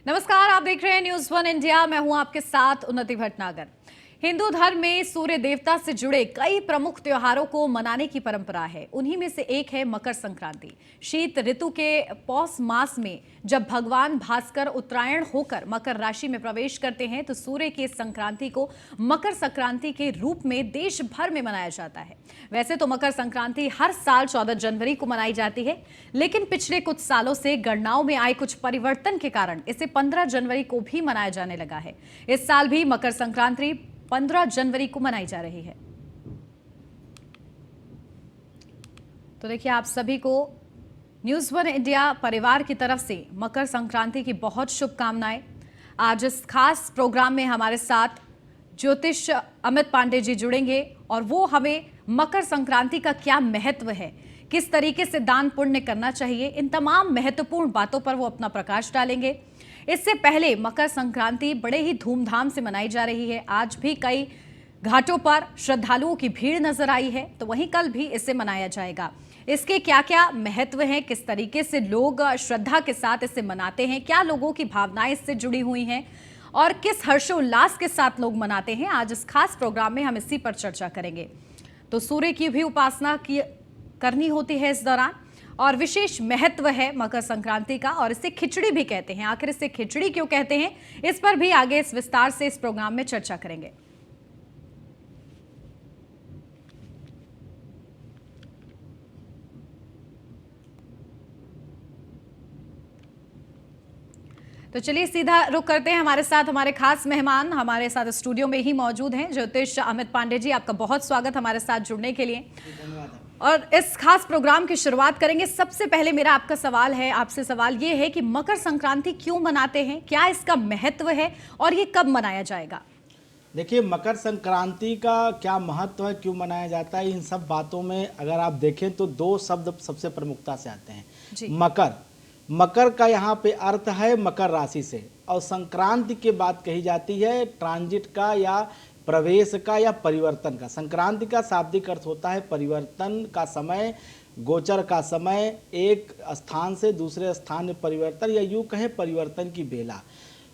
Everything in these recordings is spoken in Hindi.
नमस्कार, आप देख रहे हैं न्यूज वन इंडिया। मैं हूं आपके साथ उन्नति भटनागर। हिंदू धर्म में सूर्य देवता से जुड़े कई प्रमुख त्योहारों को मनाने की परंपरा है। उन्हीं में से एक है मकर संक्रांति। शीत ऋतु के पौष मास में जब भगवान भास्कर उत्तरायण होकर मकर राशि में प्रवेश करते हैं तो सूर्य की इस संक्रांति को मकर संक्रांति के रूप में देश भर में मनाया जाता है। वैसे तो मकर संक्रांति हर साल 14 जनवरी को मनाई जाती है, लेकिन पिछले कुछ सालों से गणनाओं में आए कुछ परिवर्तन के कारण इसे 15 जनवरी को भी मनाया जाने लगा है। इस साल भी मकर संक्रांति 15 जनवरी को मनाई जा रही है। तो देखिए, आप सभी को न्यूज वन इंडिया परिवार की तरफ से मकर संक्रांति की बहुत शुभकामनाएं। आज इस खास प्रोग्राम में हमारे साथ ज्योतिष अमित पांडे जी जुड़ेंगे और वो हमें मकर संक्रांति का क्या महत्व है, किस तरीके से दान पुण्य करना चाहिए, इन तमाम महत्वपूर्ण बातों पर वो अपना प्रकाश डालेंगे। इससे पहले मकर संक्रांति बड़े ही धूमधाम से मनाई जा रही है। आज भी कई घाटों पर श्रद्धालुओं की भीड़ नजर आई है, तो वहीं कल भी इसे मनाया जाएगा। इसके क्या क्या महत्व हैं, किस तरीके से लोग श्रद्धा के साथ इसे मनाते हैं, क्या लोगों की भावनाएं इससे जुड़ी हुई हैं और किस हर्षोल्लास के साथ लोग मनाते हैं, आज इस खास प्रोग्राम में हम इसी पर चर्चा करेंगे। तो सूर्य की भी उपासना करनी होती है इस दौरान और विशेष महत्व है मकर संक्रांति का, और इसे खिचड़ी भी कहते हैं। आखिर इसे खिचड़ी क्यों कहते हैं, इस पर भी आगे इस विस्तार से इस प्रोग्राम में चर्चा करेंगे। तो चलिए सीधा रुक करते हैं। हमारे साथ हमारे खास मेहमान हमारे साथ स्टूडियो में ही मौजूद हैं। ज्योतिष अमित पांडे जी, आपका बहुत स्वागत हमारे साथ जुड़ने के लिए। धन्यवाद। और इस खास प्रोग्राम की शुरुआत करेंगे। सबसे पहले मेरा आपका सवाल है, आपसे सवाल ये है कि मकर संक्रांति क्यों मनाते हैं, क्या इसका महत्व है और ये कब मनाया जाएगा? देखिए, मकर संक्रांति का क्या महत्व है, क्यों मनाया जाता है, इन सब बातों में अगर आप देखें तो दो शब्द सबसे प्रमुखता से आते हैं जी। मकर का यहाँ पे अर्थ है मकर राशि से, और संक्रांति की बात कही जाती है ट्रांजिट का या प्रवेश का या परिवर्तन का। संक्रांति का शाब्दिक अर्थ होता है परिवर्तन का समय, गोचर का समय, एक स्थान से दूसरे स्थान में परिवर्तन, या यूँ कहें परिवर्तन की बेला।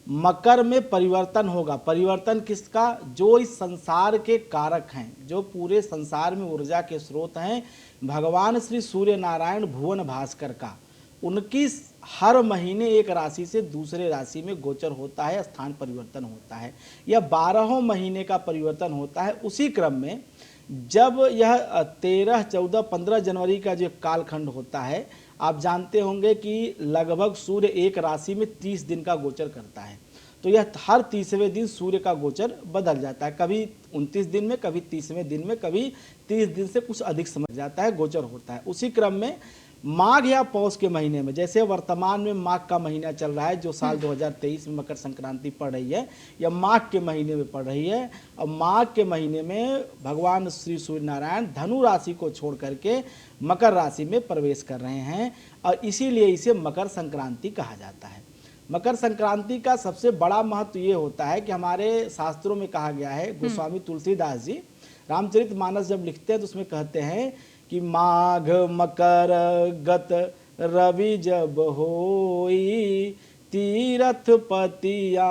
मकर में परिवर्तन होगा। परिवर्तन किसका? जो इस संसार के कारक हैं, जो पूरे संसार में ऊर्जा के स्रोत हैं, भगवान श्री सूर्य नारायण भुवन भास्कर का, उनकी हर महीने एक राशि से दूसरे राशि में गोचर होता है, स्थान परिवर्तन होता है, या 12 महीने का परिवर्तन होता है। उसी क्रम में जब यह 13, 14, 15 जनवरी का जो कालखंड होता है, आप जानते होंगे कि लगभग सूर्य एक राशि में 30 दिन का गोचर करता है। तो यह हर 30वें दिन सूर्य का गोचर बदल जाता है, कभी 29 दिन में, कभी 30वें दिन में, कभी 30 दिन से कुछ अधिक समय जाता है, गोचर होता है। उसी क्रम में माघ या पौष के महीने में, जैसे वर्तमान में माघ का महीना चल रहा है, जो साल 2023 में मकर संक्रांति पड़ रही है, या माघ के महीने में पड़ रही है, और माघ के महीने में भगवान श्री सूर्य नारायण धनु राशि को छोड़ करके मकर राशि में प्रवेश कर रहे हैं, और इसीलिए इसे मकर संक्रांति कहा जाता है। मकर संक्रांति का सबसे बड़ा महत्व ये होता है कि हमारे शास्त्रों में कहा गया है, गोस्वामी तुलसीदास जी रामचरितमानस जब लिखते हैं तो उसमें कहते हैं कि माघ मकर गत रवि जब होई, तीरथ पतिया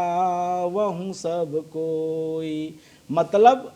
वहु सब कोई। मतलब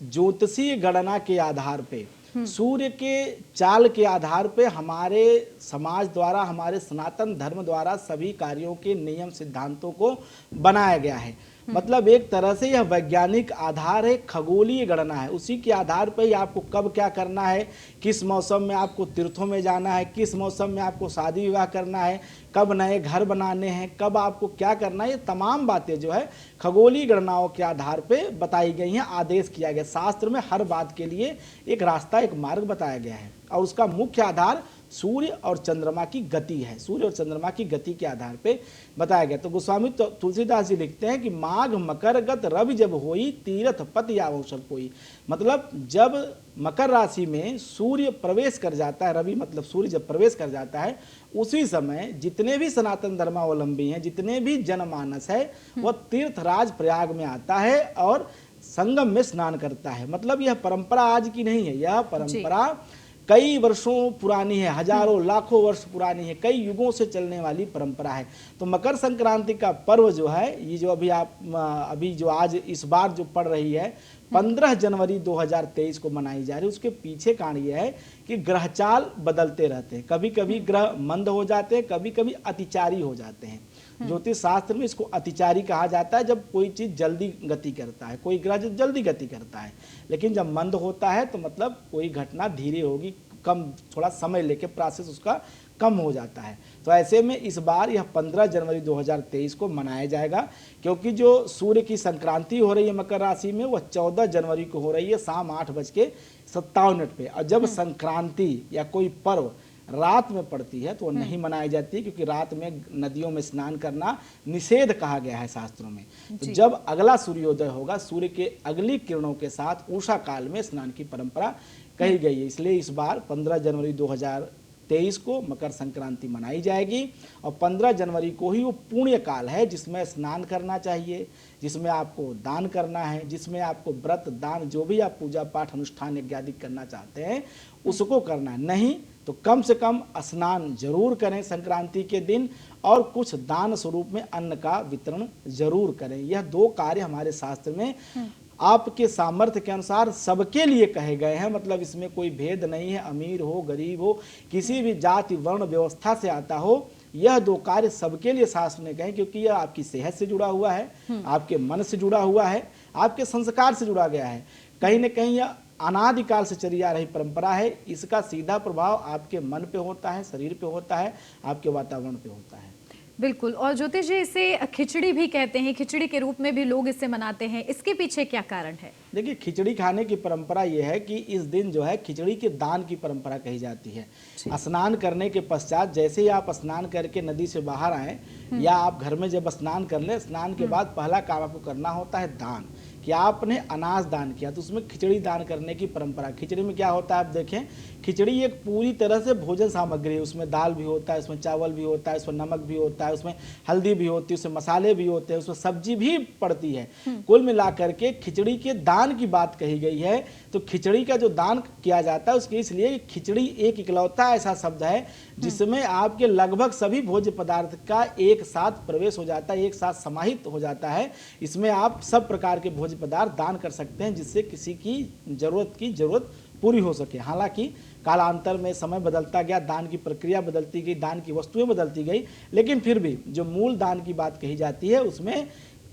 ज्योतिषीय गणना के आधार पे, सूर्य के चाल के आधार पे हमारे समाज द्वारा, हमारे सनातन धर्म द्वारा सभी कार्यों के नियम सिद्धांतों को बनाया गया है। मतलब एक तरह से यह वैज्ञानिक आधार है, खगोलीय गणना है। उसी के आधार पर ही आपको कब क्या करना है, किस मौसम में आपको तीर्थों में जाना है, किस मौसम में आपको शादी विवाह करना है, कब नए घर बनाने हैं, कब आपको क्या करना है, ये तमाम बातें जो है खगोलीय गणनाओं के आधार पे बताई गई हैं, आदेश किया गया। शास्त्र में हर बात के लिए एक रास्ता, एक मार्ग बताया गया है, और उसका मुख्य आधार सूर्य और चंद्रमा की गति है। सूर्य और चंद्रमा की गति के आधार पे बताया गया। तो गोस्वामी तुलसीदास जी लिखते हैं कि माघ मकर गत रवि जब होई, तीरथ पति आवो सब कोई। मतलब जब मकर राशि में सूर्य प्रवेश कर जाता है, रवि मतलब सूर्य जब प्रवेश कर जाता है, उसी समय जितने भी सनातन धर्मावलंबी हैं, जितने भी जनमानस है, वह तीर्थराज प्रयाग में आता है और संगम में स्नान करता है। मतलब यह परंपरा आज की नहीं है, यह परंपरा कई वर्षों पुरानी है, हजारों लाखों वर्ष पुरानी है, कई युगों से चलने वाली परंपरा है। तो मकर संक्रांति का पर्व जो है, ये जो अभी जो आज इस बार जो पड़ रही है 15 जनवरी 2023 को मनाई जा रही है, उसके पीछे कारण यह है कि ग्रहचाल बदलते रहते हैं। कभी कभी ग्रह मंद हो जाते हैं, कभी कभी अतिचारी हो जाते हैं। ज्योतिष शास्त्र में इसको अतिचारी कहा जाता है, जब कोई चीज जल्दी गति करता है, कोई ग्रह जल्दी गति करता है। लेकिन जब मंद होता है तो मतलब कोई घटना धीरे होगी, कम, थोड़ा समय लेके प्रोसेस उसका कम हो जाता है। तो ऐसे में इस बार यह 15 जनवरी 2023 को मनाया जाएगा, क्योंकि जो सूर्य की संक्रांति हो रही है मकर राशि में, वह 14 जनवरी को हो रही है शाम 8:57 पे। और जब संक्रांति या कोई पर्व रात में पड़ती है तो वो नहीं मनाई जाती, क्योंकि रात में नदियों में स्नान करना निषेध कहा गया है शास्त्रों में। तो जब अगला सूर्योदय होगा, सूर्य के अगली किरणों के साथ उषा काल में स्नान की परंपरा कही गई है। इसलिए इस बार 15 जनवरी 2023 को मकर संक्रांति मनाई जाएगी। और 15 जनवरी को ही वो पुण्य काल है जिसमें स्नान करना चाहिए, जिसमें आपको दान करना है, जिसमें आपको व्रत दान जो भी आप पूजा पाठ अनुष्ठान इत्यादि करना चाहते हैं उसको करना है। नहीं तो कम से कम स्नान जरूर करें संक्रांति के दिन, और कुछ दान स्वरूप में अन्न का वितरण जरूर करें। यह 2 कार्य हमारे शास्त्र में आपके सामर्थ्य के अनुसार सबके लिए कहे गए हैं। मतलब इसमें कोई भेद नहीं है, अमीर हो गरीब हो, किसी भी जाति वर्ण व्यवस्था से आता हो, यह 2 कार्य सबके लिए शास्त्र ने कहे, क्योंकि यह आपकी सेहत से जुड़ा हुआ है, आपके मन से जुड़ा हुआ है, आपके संस्कार से जुड़ा गया है। कहीं न कहीं यह अनादिकाल से चली आ रही परंपरा है। इसका सीधा प्रभाव आपके मन पे होता है, शरीर पे होता है, आपके वातावरण पे होता है। बिल्कुल। और ज्योतिष जी, इसे खिचड़ी भी कहते हैं, खिचड़ी के रूप में भी लोग इसे मनाते हैं, इसके पीछे क्या कारण है? देखिए, खिचड़ी खाने की परंपरा यह है कि इस दिन जो है खिचड़ी के दान की परंपरा कही जाती है। स्नान करने के पश्चात जैसे ही आप स्नान करके नदी से बाहर आए या आप घर में जब स्नान कर ले, स्नान के बाद पहला काम आपको करना होता है दान, कि आपने अनाज दान किया, तो उसमें खिचड़ी दान करने की परंपरा। खिचड़ी में क्या होता है आप देखें, खिचड़ी एक पूरी तरह से भोजन सामग्री है। उसमें दाल भी होता है, उसमें चावल भी होता है, उसमें नमक भी होता है, उसमें हल्दी भी होती है, उसमें मसाले भी होते हैं, उसमें सब्जी भी पड़ती है। कुल मिलाकर के खिचड़ी के दान की बात कही गई है। तो खिचड़ी का जो दान किया जाता है उसके इसलिए खिचड़ी एक इकलौता ऐसा शब्द है जिसमें आपके लगभग सभी भोज्य पदार्थ का एक साथ प्रवेश हो जाता है, एक साथ समाहित हो जाता है। इसमें आप सब प्रकार के भोज्य पदार्थ दान कर सकते हैं, जिससे किसी की जरूरत पूरी हो सके। हालांकि कालांतर में समय बदलता गया, दान की प्रक्रिया बदलती गई, दान की वस्तुएं बदलती गई, लेकिन फिर भी जो मूल दान की बात कही जाती है उसमें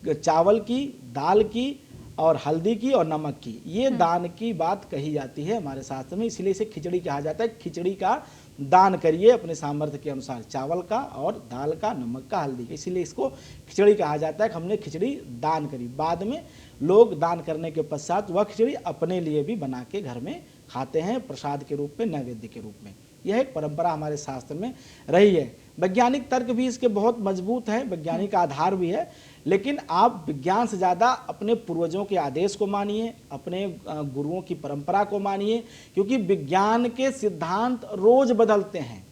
चावल की, दाल की और हल्दी की और नमक की, ये दान की बात कही जाती है हमारे शास्त्र में। इसलिए इसे खिचड़ी कहा जाता है। खिचड़ी का दान करिए अपने सामर्थ्य के अनुसार, चावल का और दाल का, नमक का, हल्दी का, इसीलिए इसको खिचड़ी कहा जाता है कि हमने खिचड़ी दान करी। बाद में लोग दान करने के पश्चात वह खिचड़ी अपने लिए भी बना के घर में खाते हैं, प्रसाद के रूप में, नैवेद्य के रूप में। यह एक परंपरा हमारे शास्त्र में रही है। वैज्ञानिक तर्क भी इसके बहुत मजबूत है, वैज्ञानिक आधार भी है, लेकिन आप विज्ञान से ज़्यादा अपने पूर्वजों के आदेश को मानिए, अपने गुरुओं की परंपरा को मानिए, क्योंकि विज्ञान के सिद्धांत रोज बदलते हैं।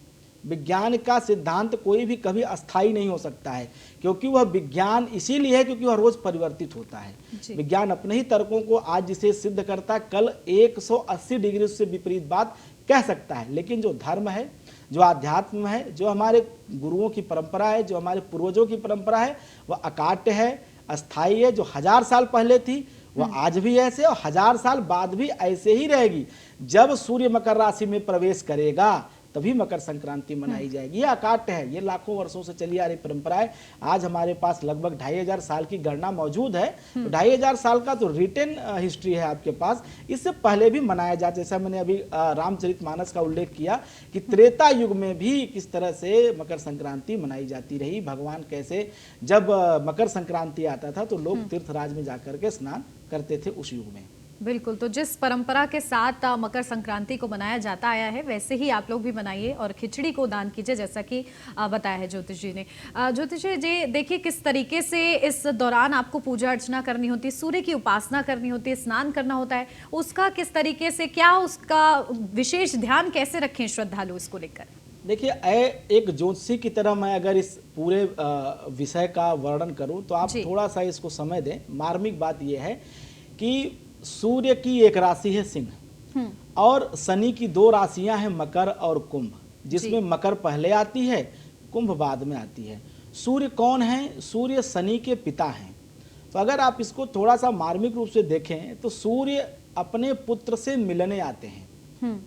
विज्ञान का सिद्धांत कोई भी कभी अस्थायी नहीं हो सकता है, क्योंकि वह विज्ञान इसीलिए है क्योंकि वह रोज परिवर्तित होता है। विज्ञान अपने ही तर्कों को आज जिसे सिद्ध करता है, कल 180 डिग्री उससे विपरीत बात कह सकता है। लेकिन जो धर्म है, जो आध्यात्म है, जो हमारे गुरुओं की परंपरा है, जो हमारे पूर्वजों की परंपरा है, वह अकाट्य है, अस्थायी है। जो 1000 साल पहले थी वह आज भी ऐसे और 1000 साल बाद भी ऐसे ही रहेगी। जब सूर्य मकर राशि में प्रवेश करेगा तभी मकर संक्रांति मनाई जाएगी। ये अकाट्य है, ये लाखों वर्षों से चली आ रही परंपरा है। आज हमारे पास लगभग 2500 साल की गणना मौजूद है। तो 2500 साल का तो रिटन हिस्ट्री है आपके पास। इससे पहले भी मनाया जाता, जैसा मैंने अभी रामचरितमानस का उल्लेख किया कि त्रेता युग में भी किस तरह से मकर संक्रांति मनाई जाती रही। भगवान कैसे जब मकर संक्रांति आता था तो लोग तीर्थराज में जाकर के स्नान करते थे उस युग में। बिल्कुल। तो जिस परंपरा के साथ मकर संक्रांति को मनाया जाता आया है, वैसे ही आप लोग भी मनाइए और खिचड़ी को दान कीजिए, जैसा कि बताया है ज्योतिष जी ने। ज्योतिष जी, देखिए किस तरीके से इस दौरान आपको पूजा अर्चना करनी होती है, सूर्य की उपासना करनी होती है, स्नान करना होता है, उसका किस तरीके से, क्या उसका विशेष ध्यान कैसे रखें श्रद्धालु इसको लेकर? देखिए, एक ज्योतिषी की तरह मैं अगर इस पूरे विषय का वर्णन करूं तो आप थोड़ा सा इसको समय दें। मार्मिक बात यह है कि सूर्य की एक राशि है सिंह और शनि की दो राशियां हैं मकर और कुंभ, जिसमें मकर पहले आती है, कुंभ बाद में आती है। सूर्य कौन है? सूर्य शनि के पिता हैं। तो अगर आप इसको थोड़ा सा मार्मिक रूप से देखें तो सूर्य अपने पुत्र से मिलने आते हैं।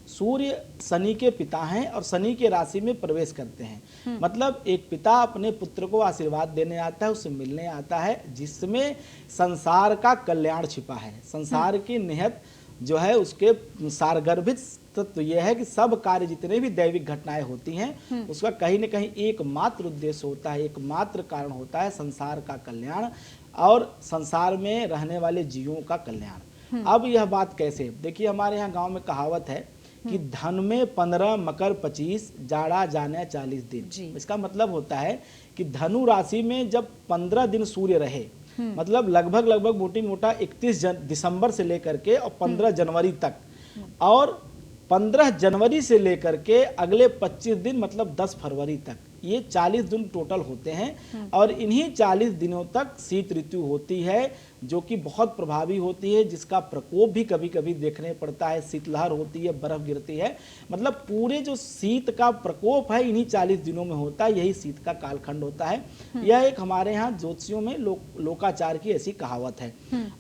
सूर्य शनि के पिता हैं और शनि के राशि में प्रवेश करते हैं। मतलब एक पिता अपने पुत्र को आशीर्वाद देने आता है, उससे मिलने आता है, जिसमें संसार का कल्याण छिपा है। संसार की नियत जो है उसके सारगर्भित तत्व यह है कि सब कार्य जितने भी दैविक घटनाएं होती हैं उसका कहीं न कहीं एकमात्र उद्देश्य होता है, एकमात्र कारण होता है संसार का कल्याण और संसार में रहने वाले जीवों का कल्याण। अब यह बात कैसे? देखिए, हमारे यहाँ गांव में कहावत है कि धन में 15 मकर 25 जाड़ा जाने 40 दिन। इसका मतलब होता है कि धनु राशि में जब 15 दिन सूर्य रहे, मतलब लगभग मोटी मोटा 31 दिसंबर से लेकर के और 15 जनवरी तक, और 15 जनवरी से लेकर के अगले 25 दिन मतलब 10 फरवरी तक, ये 40 दिन टोटल होते हैं। और इन्हीं 40 दिनों तक शीत ऋतु होती है, जो कि बहुत प्रभावी होती है, जिसका प्रकोप भी कभी कभी देखने पड़ता है। शीतलहर होती है, बर्फ गिरती है, मतलब पूरे जो शीत का प्रकोप है इन्हीं 40 दिनों में होता है। यही शीत का कालखंड होता है। यह एक हमारे यहाँ ज्योतिषियों में लोकाचार की ऐसी कहावत है।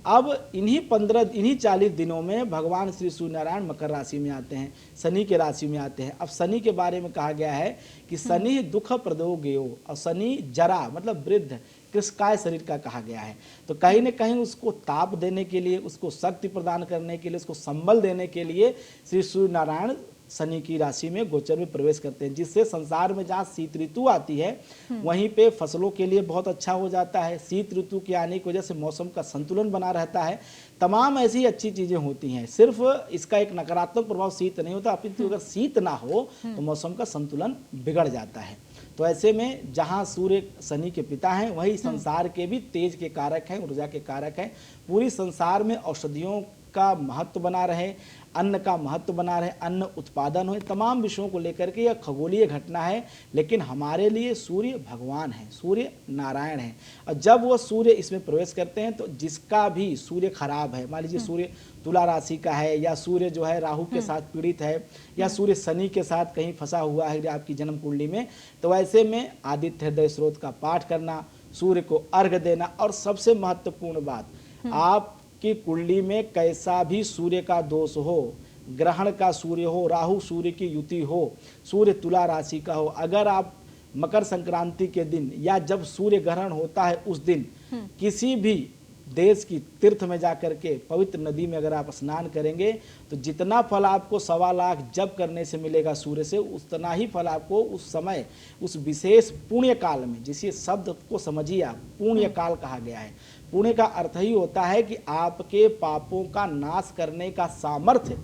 अब इन्हीं 40 दिनों में भगवान श्री सूर्यनारायण मकर राशि में आते हैं, शनि के राशि में आते हैं। अब शनि के बारे में कहा गया है कि शनि दुख प्रदो गेयो, और शनि जरा मतलब वृद्ध कृशकाय शरीर का कहा गया है। तो कहीं न कहीं उसको ताप देने के लिए, उसको शक्ति प्रदान करने के लिए, उसको संबल देने के लिए श्री सूर्य नारायण शनि की राशि में गोचर में प्रवेश करते हैं, जिससे संसार में जहाँ शीत ऋतु आती है वहीं पे फसलों के लिए बहुत अच्छा हो जाता है। शीत ऋतु के आने की वजह से मौसम का संतुलन बना रहता है। तमाम ऐसी अच्छी चीज़ें होती हैं। सिर्फ इसका एक नकारात्मक प्रभाव शीत नहीं होता, अपितु अगर शीत ना हो तो मौसम का संतुलन बिगड़ जाता है। तो ऐसे में जहाँ सूर्य शनि के पिता हैं, वही संसार के भी तेज के कारक हैं, ऊर्जा के कारक हैं। पूरी संसार में औषधियों का महत्व बना रहे, अन्न का महत्व बना रहे, अन्न उत्पादन हो, तमाम विषयों को लेकर के यह खगोलीय घटना है। लेकिन हमारे लिए सूर्य भगवान है, सूर्य नारायण है। और जब वो सूर्य इसमें प्रवेश करते हैं तो जिसका भी सूर्य खराब है, मान लीजिए सूर्य तुला राशि का है, या सूर्य जो है राहु के साथ पीड़ित है, या सूर्य शनि के साथ कहीं फंसा हुआ है आपकी जन्म कुंडली में, तो ऐसे में आदित्य हृदय स्रोत का पाठ करना, सूर्य को अर्घ्य देना, और सबसे महत्वपूर्ण बात, आप कि कुंडली में कैसा भी सूर्य का दोष हो, ग्रहण का सूर्य हो, राहु सूर्य की युति हो, सूर्य तुला राशि का हो, अगर आप मकर संक्रांति के दिन या जब सूर्य ग्रहण होता है उस दिन किसी भी देश की तीर्थ में जाकर के पवित्र नदी में अगर आप स्नान करेंगे तो जितना फल आपको 1.25 लाख जप करने से मिलेगा सूर्य से, उतना ही फल आपको उस समय उस विशेष पुण्य काल में, जिसे शब्द को समझिए आप, पुण्य काल कहा गया है। पुण्य का अर्थ ही होता है कि आपके पापों का नाश करने का सामर्थ्य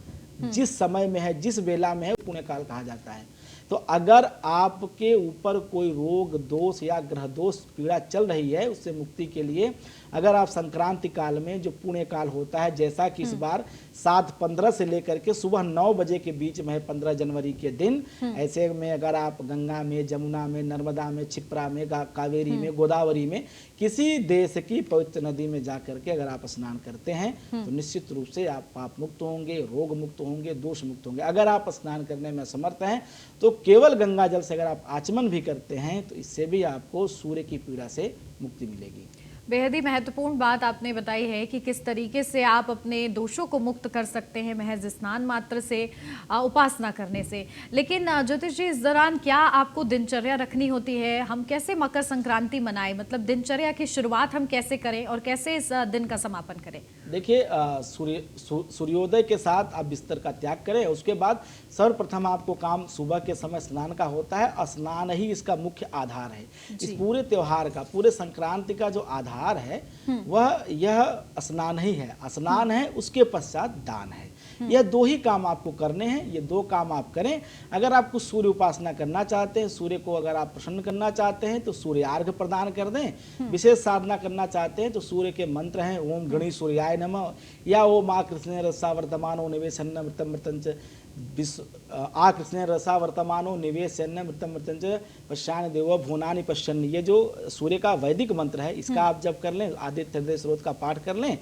जिस समय में है, जिस वेला में है, पुण्य काल कहा जाता है। तो अगर आपके ऊपर कोई रोग दोष या ग्रह दोष पीड़ा चल रही है, उससे मुक्ति के लिए अगर आप संक्रांति काल में जो पुण्य काल होता है, जैसा कि इस बार 7:15 से लेकर के सुबह 9 बजे के बीच में है 15 जनवरी के दिन, ऐसे में अगर आप गंगा में, जमुना में, नर्मदा में, क्षिप्रा में, कावेरी में, गोदावरी में, किसी देश की पवित्र नदी में जा करके अगर आप स्नान करते हैं तो निश्चित रूप से आप पाप मुक्त होंगे, रोग मुक्त होंगे, दोष मुक्त होंगे। अगर आप स्नान करने में असमर्थ हैं तो केवल गंगा जल से अगर आप आचमन भी करते हैं तो इससे भी आपको सूर्य की पीड़ा से मुक्ति मिलेगी। बेहद ही महत्वपूर्ण बात आपने बताई है कि किस तरीके से आप अपने दोषों को मुक्त कर सकते हैं महज स्नान मात्र से, उपासना करने से। लेकिन ज्योतिष जी, इस दौरान क्या आपको दिनचर्या रखनी होती है? हम कैसे मकर संक्रांति मनाएं, मतलब दिनचर्या की शुरुआत हम कैसे करें और कैसे इस दिन का समापन करें? देखिए, सूर्योदय के साथ आप बिस्तर का त्याग करें। उसके बाद सर्वप्रथम आपको काम सुबह के समय स्नान का होता है। स्नान ही इसका मुख्य आधार है। इस पूरे त्योहार का, पूरे संक्रांति का जो आधार है वह यह स्नान ही है। स्नान है, उसके पश्चात दान है। यह 2 ही काम आपको करने हैं। ये 2 काम आप करें। अगर आप कुछ सूर्य उपासना करना चाहते हैं, सूर्य को अगर आप प्रसन्न करना चाहते हैं तो सूर्य अर्घ्य प्रदान कर दें। विशेष साधना करना चाहते हैं तो सूर्य के मंत्र हैं ओम गणी सूर्याय नमः, या ओम आ कृष्ण रसा वर्तमानो निवेशन मृतम मृतंच आ कृष्ण रसा वर्तमानो निवेशन मृतम मृतंच पश्यान देव भुवनानि पश्यन्। ये जो सूर्य का वैदिक मंत्र है, इसका आप जब कर लें, आदित्य हृदय स्रोत का पाठ कर लें।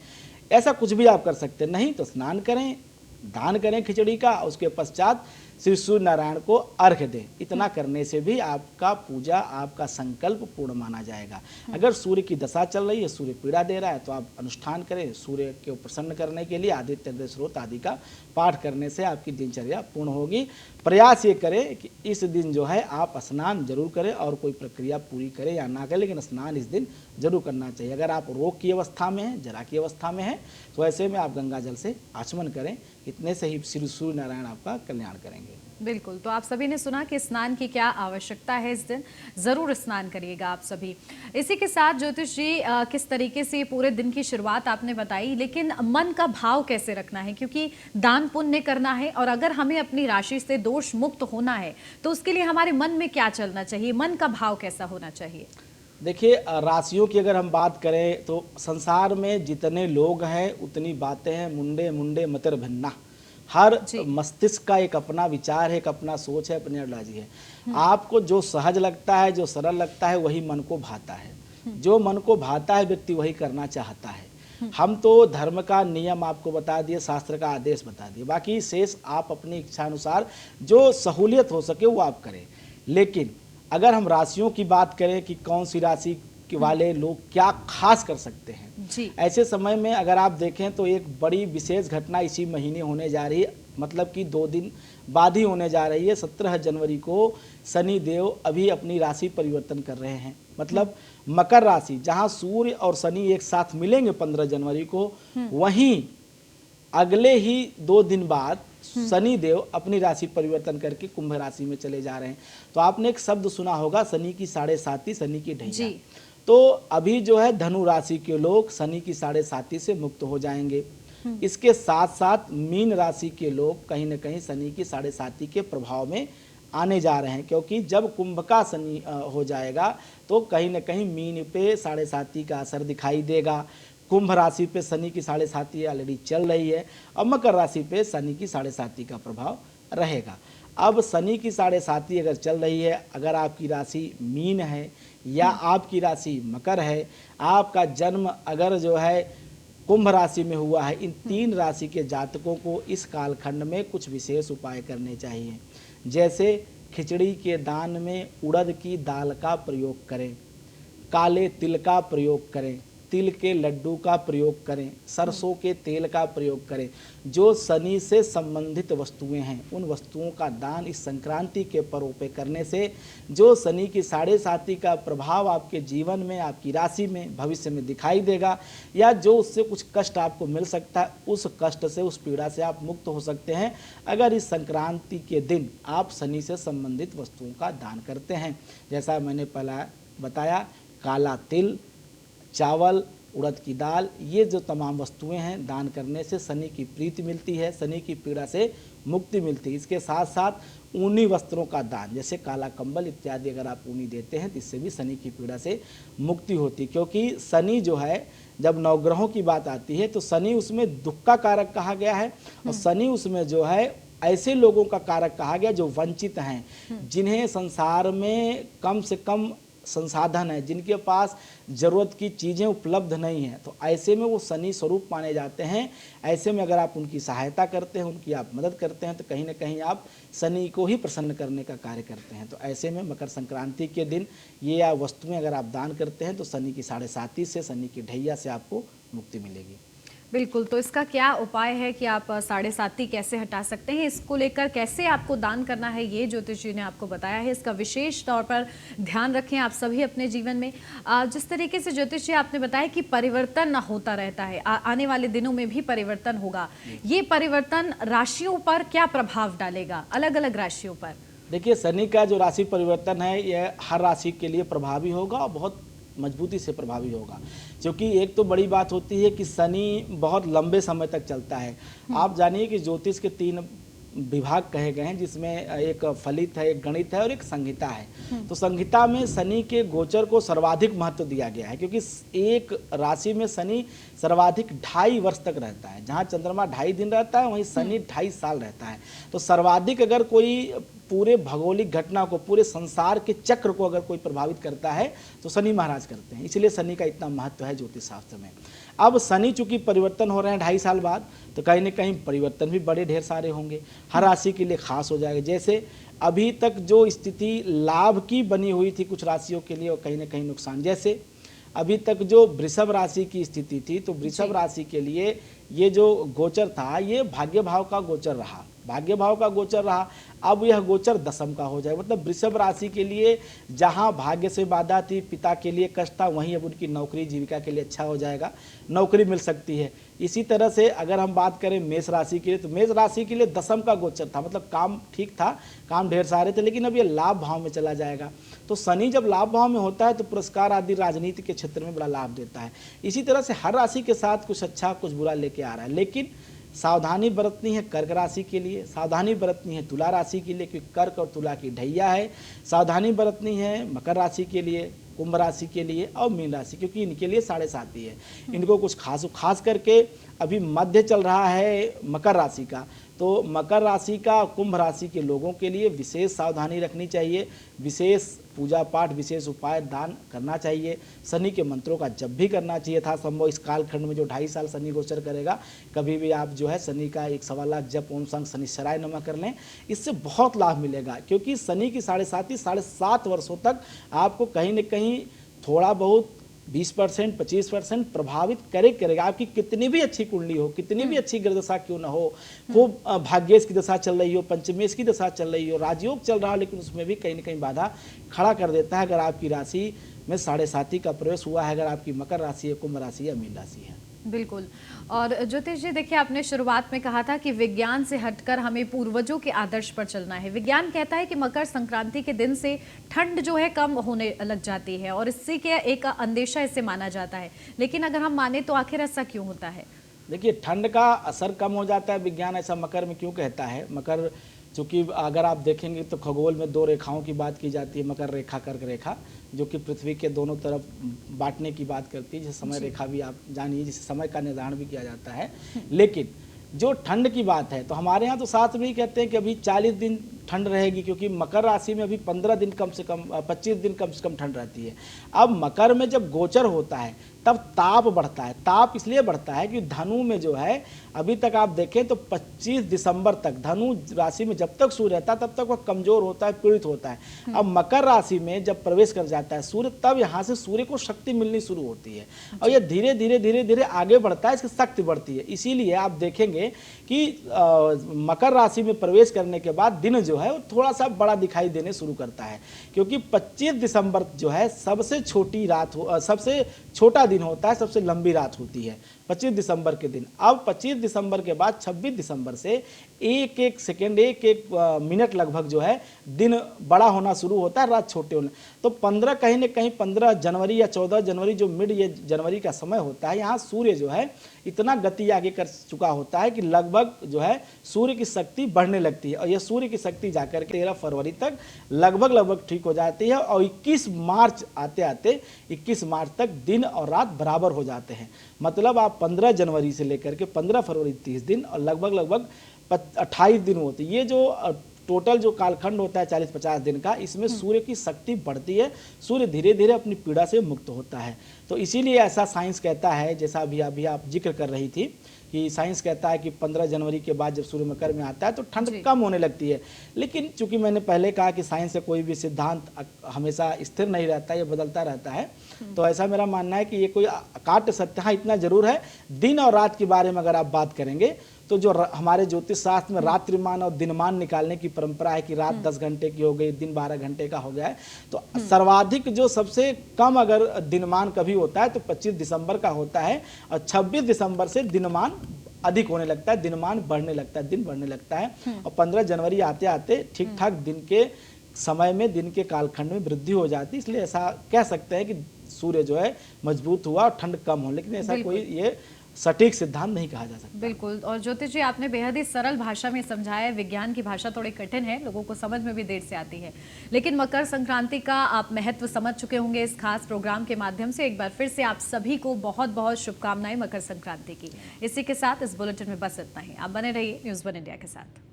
ऐसा कुछ भी आप कर सकते हैं। नहीं तो स्नान करें, दान करें खिचड़ी का, उसके पश्चात श्री सूर्य नारायण को अर्घ्य दें। इतना करने से भी आपका पूजा, आपका संकल्प पूर्ण माना जाएगा। अगर सूर्य की दशा चल रही है, सूर्य पीड़ा दे रहा है, तो आप अनुष्ठान करें। सूर्य को प्रसन्न करने के लिए आदित्य हृदय स्रोत आदि का पाठ करने से आपकी दिनचर्या पूर्ण होगी। प्रयास ये करें कि इस दिन जो है आप स्नान जरूर करें, और कोई प्रक्रिया पूरी करें या ना करें, लेकिन स्नान इस दिन जरूर करना चाहिए। अगर आप रोग की अवस्था में हैं, जरा की अवस्था में हैं, तो ऐसे में आप गंगा जल से आचमन करें। इतने से ही श्री सूर्य नारायण आपका कल्याण करेंगे। बिल्कुल, तो आप सभी ने सुना कि स्नान की क्या आवश्यकता है इस दिन, जरूर स्नान करिएगा आप सभी। इसी के साथ ज्योतिष जी, किस तरीके से पूरे दिन की शुरुआत आपने बताई, लेकिन मन का भाव कैसे रखना है, क्योंकि दान पुण्य करना है और अगर हमें अपनी राशि से दोष मुक्त होना है तो उसके लिए हमारे मन में क्या चलना चाहिए, मन का भाव कैसा होना चाहिए? देखिए, राशियों की अगर हम बात करें तो संसार में जितने लोग हैं उतनी बातें हैं। मुंडे मुंडे मतिर भिन्ना। हर मस्तिष्क का एक अपना विचार है, एक अपना सोच है, अपनी आइडियोलॉजी है। आपको जो सहज लगता है, जो सरल लगता है, वही मन को भाता है। जो मन को भाता है व्यक्ति वही करना चाहता है। हम तो धर्म का नियम आपको बता दिए, शास्त्र का आदेश बता दिए, बाकी शेष आप अपनी इच्छा अनुसार जो सहूलियत हो सके वो आप करें। लेकिन अगर हम राशियों की बात करें कि कौन सी राशि के वाले लोग क्या खास कर सकते हैं, जी। ऐसे समय में अगर आप देखें तो एक बड़ी विशेष घटना इसी महीने होने जा रही है, मतलब कि 2 दिन बाद ही होने जा रही है। 17 जनवरी को शनि देव अभी अपनी राशि परिवर्तन कर रहे हैं। मतलब मकर राशि, जहां सूर्य और शनि एक साथ मिलेंगे 15 जनवरी को, वहीं अगले ही 2 दिन बाद शनि देव अपनी राशि परिवर्तन करके कुंभ राशि में चले जा रहे हैं। तो आपने एक शब्द सुना होगा, शनि की 7.5, शनि की ढैया। तो अभी जो है धनु राशि के लोग शनि की 7.5 से मुक्त हो जाएंगे। इसके साथ साथ मीन राशि के लोग कहीं ना कहीं शनि की 7.5 के प्रभाव में आने जा रहे हैं, क्योंकि जब कुंभ का शनि हो जाएगा तो कहीं ना कहीं मीन पे 7.5 का असर दिखाई देगा। कुंभ राशि पे शनि की 7.5 ऑलरेडी चल रही है, और मकर राशि पे शनि की 7.5 का प्रभाव रहेगा। अब शनि की 7.5 अगर चल रही है, अगर आपकी राशि मीन है या आपकी राशि मकर है, आपका जन्म अगर जो है कुंभ राशि में हुआ है, इन 3 राशि के जातकों को इस कालखंड में कुछ विशेष उपाय करने चाहिए। जैसे खिचड़ी के दान में उड़द की दाल का प्रयोग करें, काले तिल का प्रयोग करें, तिल के लड्डू का प्रयोग करें, सरसों के तेल का प्रयोग करें। जो शनि से संबंधित वस्तुएं हैं उन वस्तुओं का दान इस संक्रांति के पर्व पे करने से जो शनि की 7.5 का प्रभाव आपके जीवन में, आपकी राशि में भविष्य में दिखाई देगा, या जो उससे कुछ कष्ट आपको मिल सकता है, उस कष्ट से, उस पीड़ा से आप मुक्त हो सकते हैं अगर इस संक्रांति के दिन आप शनि से संबंधित वस्तुओं का दान करते हैं। जैसा मैंने पहला बताया, काला तिल, चावल, उड़द की दाल, ये जो तमाम वस्तुएं हैं, दान करने से शनि की प्रीति मिलती है, शनि की पीड़ा से मुक्ति मिलती है। इसके साथ साथ ऊनी वस्त्रों का दान, जैसे काला कंबल इत्यादि अगर आप ऊनी देते हैं तो इससे भी शनि की पीड़ा से मुक्ति होती है। क्योंकि शनि जो है, जब नवग्रहों की बात आती है तो शनि उसमें दुख का कारक कहा गया है, और शनि उसमें जो है ऐसे लोगों का कारक कहा गया जो वंचित हैं, जिन्हें संसार में कम से कम संसाधन है, जिनके पास जरूरत की चीज़ें उपलब्ध नहीं हैं, तो ऐसे में वो शनि स्वरूप माने जाते हैं। ऐसे में अगर आप उनकी सहायता करते हैं, उनकी आप मदद करते हैं, तो कहीं ना कहीं आप शनि को ही प्रसन्न करने का कार्य करते हैं। तो ऐसे में मकर संक्रांति के दिन ये या वस्तुएं अगर आप दान करते हैं तो शनि की 7.5 से, शनि की ढैया से आपको मुक्ति मिलेगी। बिल्कुल, तो इसका क्या उपाय है कि आप 7.5 कैसे हटा सकते हैं, इसको लेकर कैसे आपको दान करना है, ये ज्योतिष जी ने आपको बताया है। इसका विशेष तौर पर ध्यान रखें आप सभी अपने जीवन में। जिस तरीके से ज्योतिष जी आपने बताया कि परिवर्तन होता रहता है, आने वाले दिनों में भी परिवर्तन होगा, ये परिवर्तन राशियों पर क्या प्रभाव डालेगा, अलग अलग राशियों पर? देखिए, शनि का जो राशि परिवर्तन है यह हर राशि के लिए प्रभावी होगा और बहुत मजबूती से प्रभावी होगा। क्योंकि एक तो बड़ी बात होती है कि शनि बहुत लंबे समय तक चलता है। आप जानिए कि ज्योतिष के 3 विभाग कहे गए हैं, जिसमें एक फलित है, एक गणित है और एक संहिता है। तो संहिता में शनि के गोचर को सर्वाधिक महत्व दिया गया है, क्योंकि एक राशि में शनि सर्वाधिक 2.5 वर्ष तक रहता है। जहां चंद्रमा 2.5 दिन रहता है, वहीं शनि 2.5 साल रहता है। तो सर्वाधिक अगर कोई पूरे भौगोलिक घटना को, पूरे संसार के चक्र को अगर कोई प्रभावित करता है तो शनि महाराज करते हैं। इसलिए शनि का इतना महत्व है ज्योतिष शास्त्र में। अब शनि चूंकि परिवर्तन हो रहे हैं 2.5 साल बाद, तो कहीं ना कहीं परिवर्तन भी बड़े ढेर सारे होंगे, हर राशि के लिए खास हो जाएगा। जैसे अभी तक जो स्थिति लाभ की बनी हुई थी कुछ राशियों के लिए, और कहीं ना कहीं नुकसान। जैसे अभी तक जो वृषभ राशि की स्थिति थी, तो वृषभ राशि के लिए ये जो गोचर था ये भाग्य भाव का गोचर रहा, भाग्य भाव का गोचर रहा। अब यह गोचर दशम का हो जाए, मतलब वृषभ राशि के लिए जहां भाग्य से बाधा थी, पिता के लिए कष्ट था, वहीं अब उनकी नौकरी जीविका के लिए अच्छा हो जाएगा, नौकरी मिल सकती है। इसी तरह से अगर हम बात करें मेष राशि के लिए, तो मेष राशि के लिए दशम का गोचर था, मतलब काम ठीक था, काम ढेर सारे थे, लेकिन अब ये लाभ भाव में चला जाएगा। तो शनि जब लाभ भाव में होता है तो पुरस्कार आदि राजनीति के क्षेत्र में बड़ा लाभ देता है। इसी तरह से हर राशि के साथ कुछ अच्छा कुछ बुरा लेके आ रहा है, लेकिन सावधानी बरतनी है कर्क राशि के लिए, सावधानी बरतनी है तुला राशि के लिए, क्योंकि कर्क और तुला की ढैया है। सावधानी बरतनी है मकर राशि के लिए, कुंभ राशि के लिए और मीन राशि, क्योंकि इनके लिए 7.5 ही है। इनको कुछ खास करके अभी मध्य चल रहा है मकर राशि का, तो मकर राशि का कुंभ राशि के लोगों के लिए विशेष सावधानी रखनी चाहिए, विशेष पूजा पाठ, विशेष उपाय दान करना चाहिए। शनि के मंत्रों का जप भी करना चाहिए था संभव। इस कालखंड में जो 2.5 साल शनि गोचर करेगा, कभी भी आप जो है शनि का 1.25 लाख जप ओम संग शनिश्चराय नमः कर लें, इससे बहुत लाभ मिलेगा। क्योंकि शनि की 7.5 वर्षों तक आपको कहीं न कहीं थोड़ा बहुत 20% 25% प्रभावित करेगा। आपकी कितनी भी अच्छी कुंडली हो, कितनी भी अच्छी ग्रह दशा क्यों ना हो, खूब भाग्येश की दशा चल रही हो, पंचमेश की दशा चल रही हो, राजयोग चल रहा हो, लेकिन उसमें भी कहीं ना कहीं बाधा खड़ा कर देता है। अगर आपकी राशि में 7.5 का प्रवेश हुआ है, अगर आपकी मकर राशि है, कुंभ राशि या मीन राशि है। बिल्कुल। और ज्योतिष जी देखिए, आपने शुरुआत में कहा था कि विज्ञान से हटकर हमें पूर्वजों के आदर्श पर चलना है। विज्ञान कहता है कि मकर संक्रांति के दिन से ठंड जो है कम होने लग जाती है और इससे क्या एक अंदेशा इससे माना जाता है, लेकिन अगर हम माने तो आखिर ऐसा क्यों होता है? देखिए, ठंड का असर कम हो जाता है, विज्ञान ऐसा मकर में क्यों कहता है। मकर चूँकि अगर आप देखेंगे तो खगोल में 2 रेखाओं की बात की जाती है, मकर रेखा कर्क रेखा, जो कि पृथ्वी के दोनों तरफ बांटने की बात करती है, जैसे समय रेखा भी आप जानिए, जिससे समय का निर्धारण भी किया जाता है। लेकिन जो ठंड की बात है, तो हमारे यहाँ तो शास्त्र भी कहते हैं कि अभी 40 दिन ठंड रहेगी, क्योंकि मकर राशि में अभी 15 दिन कम से कम 25 दिन कम से कम ठंड रहती है। अब मकर में जब गोचर होता है तब ताप बढ़ता है। ताप इसलिए बढ़ता है कि धनु में जो है, अभी तक आप देखें तो 25 दिसंबर तक धनु राशि में जब तक सूर्य रहता है तब तक वह कमजोर होता है, पीड़ित होता है। अब मकर राशि में जब प्रवेश कर जाता है सूर्य, तब यहाँ से सूर्य को शक्ति मिलनी शुरू होती है और यह धीरे धीरे धीरे धीरे आगे बढ़ता है, इसकी शक्ति बढ़ती है। इसीलिए आप देखेंगे कि मकर राशि में प्रवेश करने के बाद दिन जो है वो थोड़ा सा बड़ा दिखाई देने शुरू करता है, क्योंकि 25 दिसंबर जो है सबसे छोटी रात सबसे छोटा दिन होता है, सबसे लंबी रात होती है 25 दिसंबर के दिन। अब 25 दिसंबर के बाद 26 दिसंबर से एक एक सेकेंड, एक एक मिनट लगभग जो है दिन बड़ा होना शुरू होता है, रात छोटे होने। तो 15 कहीं न कहीं 15 जनवरी या 14 जनवरी जो मिड ये जनवरी का समय होता है, यहाँ सूर्य जो है इतना गति आगे कर चुका होता है कि लगभग जो है सूर्य की शक्ति बढ़ने लगती है और यह सूर्य की शक्ति जाकर के 13 फरवरी तक लगभग ठीक हो जाती है और 21 मार्च आते आते 21 मार्च तक दिन और रात बराबर हो जाते हैं। मतलब आप 15 जनवरी से लेकर के 15 फरवरी 30 दिन और लगभग 28 दिन होती है। ये जो टोटल जो कालखंड होता है 40-50 दिन का, इसमें सूर्य की शक्ति बढ़ती है, सूर्य धीरे धीरे अपनी पीड़ा से मुक्त होता है। तो इसीलिए ऐसा साइंस कहता है, जैसा अभी आप जिक्र कर रही थी कि साइंस कहता है कि 15 जनवरी के बाद जब सूर्य मकर में आता है तो ठंड कम होने लगती है। लेकिन चूंकि मैंने पहले कहा कि साइंस से कोई भी सिद्धांत हमेशा स्थिर नहीं रहता, ये बदलता रहता है, तो ऐसा मेरा मानना है कि ये कोई अकाट्य सत्य। हाँ, इतना जरूर है, दिन और रात के बारे में अगर आप बात करेंगे तो जो हमारे ज्योतिष शास्त्र में रात्रिमान और दिनमान निकालने की परंपरा है कि रात 10 घंटे की हो गई, दिन 12 घंटे का हो गया है, तो सर्वाधिक जो सबसे कम अगर दिनमान कभी होता है तो 25 दिसंबर का होता है और 26 दिसंबर से दिनमान अधिक होने लगता है, दिनमान बढ़ने लगता है, दिन बढ़ने लगता है और 15 जनवरी आते आते ठीक ठाक दिन के समय में, दिन के कालखंड में वृद्धि हो जाती है। इसलिए ऐसा कह सकते हैं कि सूर्य जो है मजबूत हुआ और ठंड कम हो, लेकिन ऐसा कोई ये सटीक सिद्धांत नहीं कहा जा सकता। बिल्कुल। और ज्योतिष जी, आपने बेहद ही सरल भाषा में समझाया है। विज्ञान की भाषा थोड़ी कठिन है, लोगों को समझ में भी देर से आती है, लेकिन मकर संक्रांति का आप महत्व समझ चुके होंगे इस खास प्रोग्राम के माध्यम से। एक बार फिर से आप सभी को बहुत बहुत शुभकामनाएं मकर संक्रांति की। इसी के साथ इस बुलेटिन में बस इतना ही। आप बने रहिए न्यूज़ 1 इंडिया के साथ।